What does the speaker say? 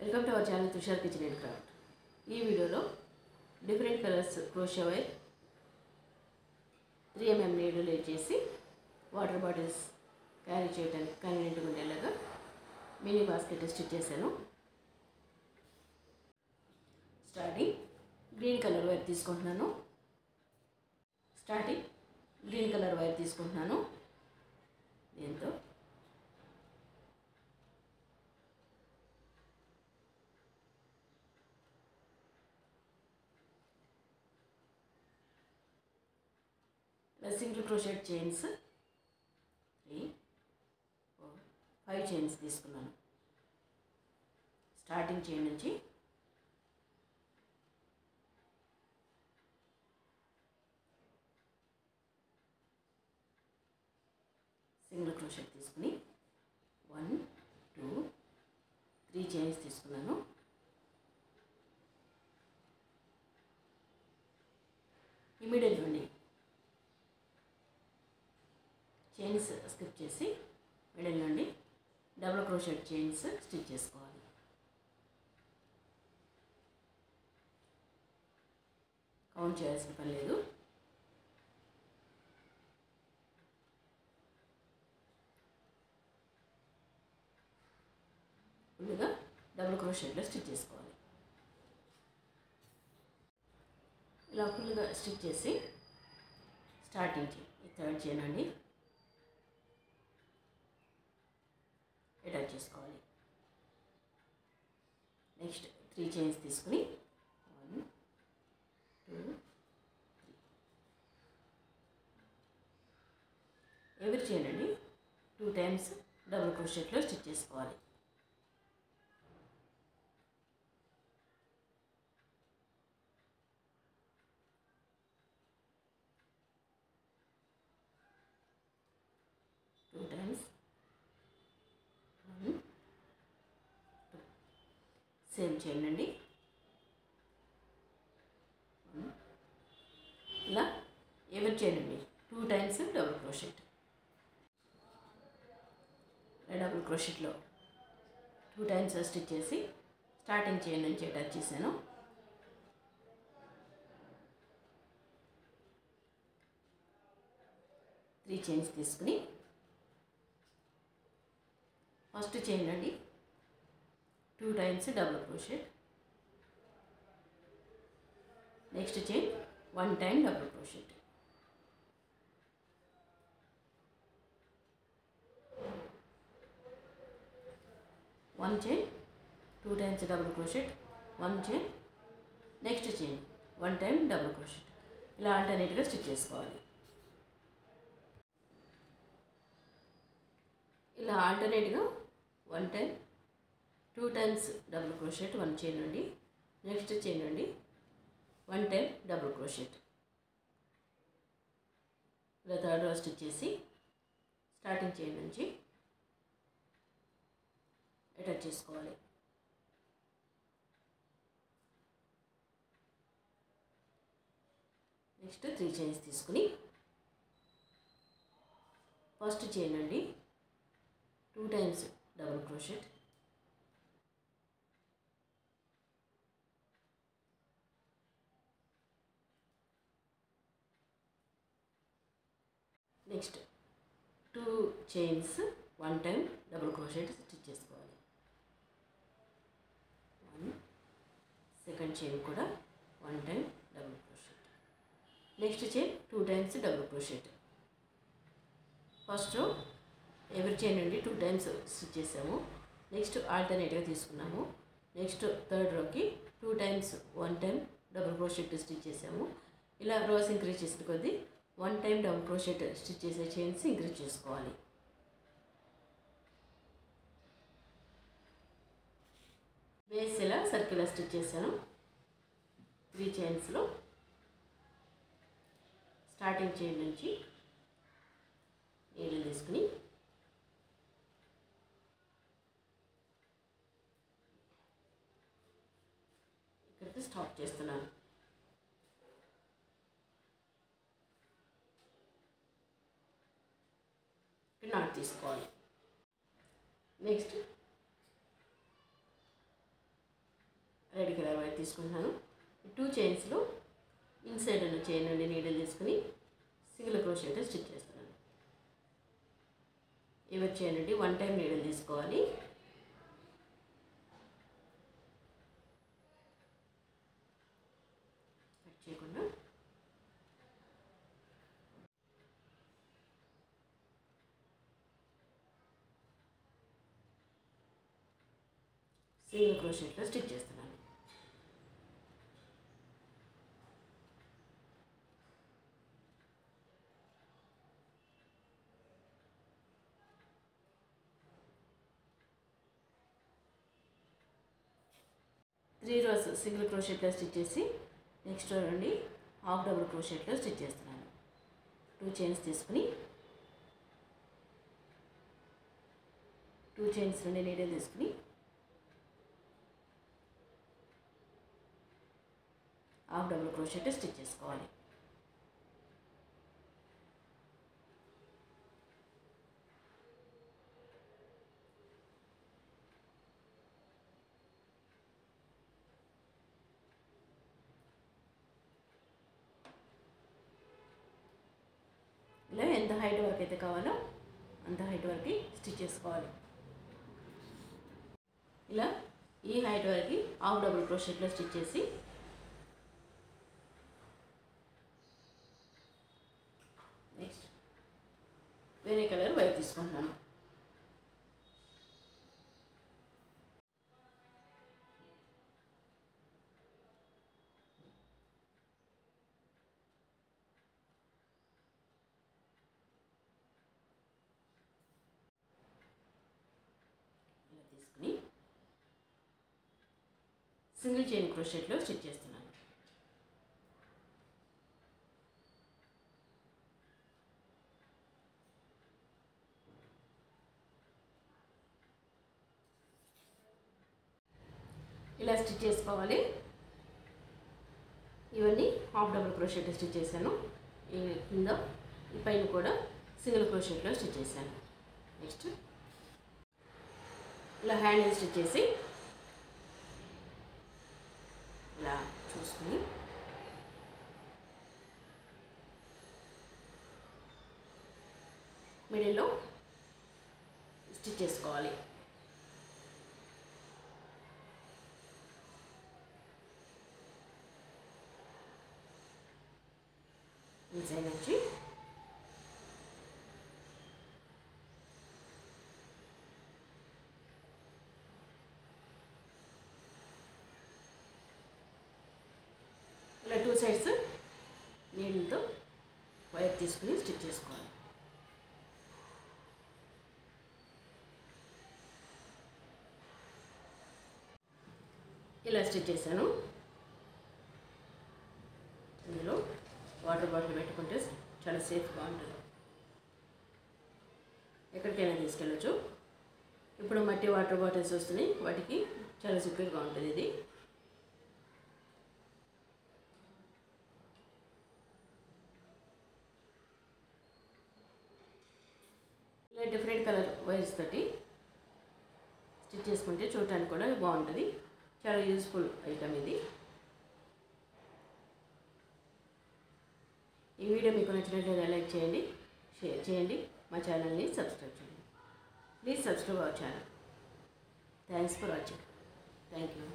Welcome to our channel Tushar kitchen and craft. ఈ వీడియోలో different colours crochet wire 3mm needle use చేసి water bottles carry చేయడానికి కన్వీనియంట్గా ఉండేలాగా మినీ బాస్కెట్ స్టిచ్ చేశాను. స్టార్టింగ్ గ్రీన్ కలర్ వైర్ తీసుకుంటున్నాను. దీంతో సింగిల్ క్రోషెట్ చైన్స్ 3, 4, 5 చైన్స్ తీసుకున్నాను. స్టార్టింగ్ చైన్ నుంచి సింగిల్ క్రోషెట్ తీసుకుని 1, 2, 3 చైన్స్ తీసుకున్నాను. ఈ మిడిల్ నుండి చైన్స్ స్కిప్ చేసి మిడిల్ నుండి డబుల్ క్రోషెట్ చైన్స్ స్టిచ్ చేసుకోవాలి. కౌంట్ చేయాల్సిన పని లేదు. ఫుల్గా డబుల్ క్రోషెట్లో స్టిచ్ చేసుకోవాలి. ఇలా ఫుల్గా స్టిచ్ చేసి స్టార్టింగ్ చైన్ ఈ థర్డ్ చైన్ అండి అటాచ్ చేసుకోవాలి. నెక్స్ట్ 3 చైన్స్ తీసుకుని 1, 2, 3 ఎవరి చైన్ అండి 2 టైమ్స్ డబుల్ క్రోషెట్లో స్టిచ్ చేసుకోవాలి. సేమ్ చేయండి. ఇలా ఎవరి చేయండి 2 టైమ్స్ డబుల్ క్రోషెట్. డబుల్ క్రోషెట్లో 2 టైమ్స్ స్టిచ్ చేసి స్టార్టింగ్ చైన్ నుంచి అటాచ్ చేశాను. త్రీ చైన్స్ తీసుకుని ఫస్ట్ చైన్ అండి 2 times double crochet. Next chain 1 time double crochet. One chain 2 times double crochet, 1 chain, next chain 1 time double crochet. ఇలా ఆల్టర్నేట్గా stitch చేసుకోవాలి. ఇలా ఆల్టర్నేట్గా 1 time 2 times double crochet 1 chain నుండి, నెక్స్ట్ చైన్ నుండి 1 time double crochet. ఇలా third row stitch చేసి starting chain నుంచి అటాచ్ చేసుకోవాలి. నెక్స్ట్ 3 చైన్స్ తీసుకుని ఫస్ట్ చైన్ అండి 2 times double crochet. Next 2 chains 1 time double crochet stitch చేసుకోవాలి. సెకండ్ చైన్ కూడా 1 time double crochet. Next chain 2 times double crochet. First row ఎవరి chain నుండి 2 times stitch చేసాము. Next ఆల్టర్నేట్గా తీసుకున్నాము. నెక్స్ట్ థర్డ్ రోకి 2 times 1 time double crochet stitch చేసాము. ఇలా రోస్ ఇంక్రీజ్ చేసిన కొద్దీ 1 టైం డబుల్ క్రోషెట్ స్టిచ్ చేసే చైన్స్ ఇంక్రీజ్ చేసుకోవాలి. బేస్ ఇలా సర్క్యులర్ స్టిచ్ చేశాను. 3 చైన్స్లో స్టార్టింగ్ చైన్ నుంచి నీడిల్ తీసుకుని ఇక్కడికి స్టాప్ చేస్తున్నాను. నాట్ తీసుకోవాలి. నెక్స్ట్ రెడ్ కలర్ వైర్ తీసుకుంటున్నాను. 2 చైన్స్లో ఇన్సైడ్ ఉన్న చైన్ నుండి నీడిల్ తీసుకుని సింగిల్ క్రోషెట్ స్టిచ్ చేస్తున్నాను. ఎవరి చైన్ నుండి 1 టైం నీడిల్ తీసుకోవాలి. కట్ చేయకుండా సింగిల్ క్రోషెట్లో స్టిచ్ చేస్తున్నాను. త్రీ రోస్ సింగిల్ క్రోషెట్లో స్టిచ్ చేసి నెక్స్ట్ రో నుండి హాఫ్ డబుల్ క్రోషెట్లో స్టిచ్ చేస్తున్నాను. 2 చైన్స్ తీసుకుని 2 చైన్స్ నుండి నీడిల్ తీసుకుని హాఫ్ డబుల్ క్రోషెట్ స్టిచ్ చేసుకోవాలి. ఇలా ఎంత హైట్ వరకు అయితే కావాలో అంత హైట్ వరకు స్టిచ్ చేసుకోవాలి. ఇలా ఈ హైట్ వరకు హాఫ్ డబుల్ క్రోషెట్లో స్టిచ్ చేసి నెక్స్ట్ వేరే కలర్ వైర్ తీసుకుంటున్నాను. సింగిల్ చైన్ క్రోషెట్లో స్టిచ్ చేస్తున్నాను. ఇలా స్టిచ్ చేసుకోవాలి. ఇవన్నీ హాఫ్ డబుల్ క్రోషెట్ స్టిచ్ చేశాను. ఈ కింద ఈ పైన కూడా సింగిల్ క్రోషెట్లో స్టిచ్ చేశాను. నెక్స్ట్ ఇలా హ్యాండ్ స్టిచ్ చేసి ఇలా చూసుకుని మిడిల్లో స్టిచ్ చేసుకోవాలి. ఇన్సైడ్ నుంచి ఇలా 2 సైడ్స్ నీడిల్తో వైర్ తీసుకుని స్టిచ్ చేసుకోవాలి. ఇలా స్టిచ్ చేశాను. ఇందులో వాటర్ బాటిల్ పెట్టుకుంటే చాలా సేఫ్గా ఉంటుంది. ఎక్కడికైనా తీసుకెళ్ళచ్చు. ఇప్పుడు మట్టి వాటర్ బాటిల్స్ వస్తున్నాయి, వాటికి చాలా సెక్యూర్గా ఉంటుంది ఇది. ఇలా డిఫరెంట్ కలర్ వైర్స్ తోటి స్టిచ్ చేసుకుంటే చూడటానికి కూడా బాగుంటుంది. చాలా యూస్ఫుల్ ఐటమ్ ఇది. ఈ వీడియో మీకు నచ్చినట్లయితే లైక్ చేయండి, షేర్ చేయండి, మా ఛానల్ని సబ్స్క్రైబ్ చేయండి. Please subscribe our channel. Thanks for watching. Thank you.